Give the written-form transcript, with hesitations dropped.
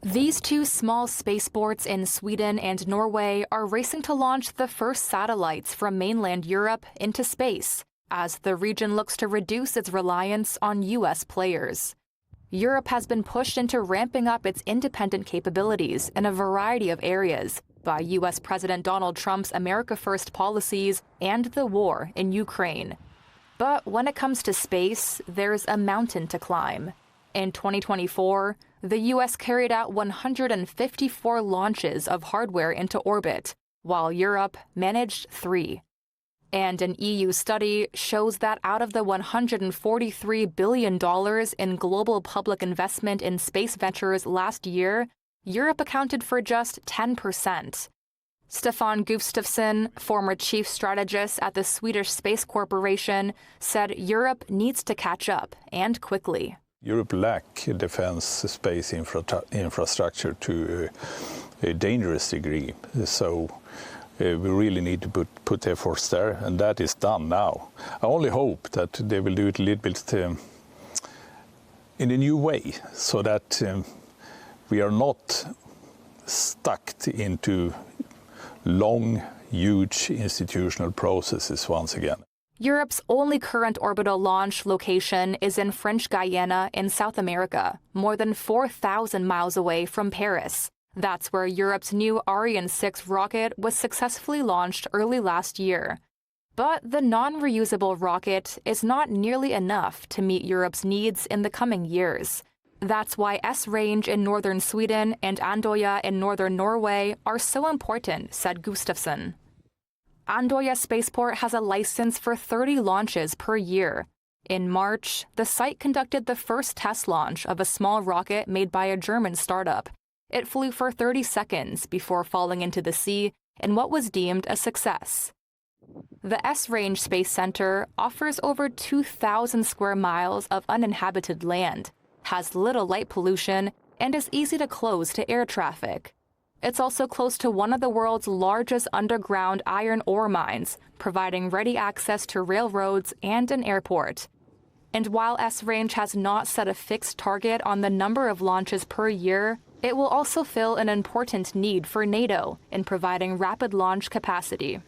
These two small spaceports in Sweden and Norway are racing to launch the first satellites from mainland Europe into space, as the region looks to reduce its reliance on U.S. players. Europe has been pushed into ramping up its independent capabilities in a variety of areas by U.S. President Donald Trump's America First policies and the war in Ukraine. But when it comes to space, there's a mountain to climb. In 2024, the U.S. carried out 154 launches of hardware into orbit, while Europe managed 3. And an EU study shows that out of the $143 billion in global public investment in space ventures last year, Europe accounted for just 10%. Stefan Gustafsson, former chief strategist at the Swedish Space Corporation, said Europe needs to catch up, and quickly. Europe lacks defense space infrastructure to a dangerous degree, so we really need to put efforts there, and that is done now. I only hope that they will do it a little bit in a new way, so that we are not stuck into long, huge institutional processes once again. Europe's only current orbital launch location is in French Guiana in South America, more than 4,000 miles away from Paris. That's where Europe's new Ariane 6 rocket was successfully launched early last year. But the non-reusable rocket is not nearly enough to meet Europe's needs in the coming years. That's why S-Range in northern Sweden and Andøya in northern Norway are so important, said Gustafsson. Andøya Spaceport has a license for 30 launches per year. In March, the site conducted the first test launch of a small rocket made by a German startup. It flew for 30 seconds before falling into the sea in what was deemed a success. The S-Range Space Center offers over 2,000 square miles of uninhabited land, has little light pollution, and is easy to close to air traffic. It's also close to one of the world's largest underground iron ore mines, providing ready access to railroads and an airport. And while S-Range has not set a fixed target on the number of launches per year, it will also fill an important need for NATO in providing rapid launch capacity.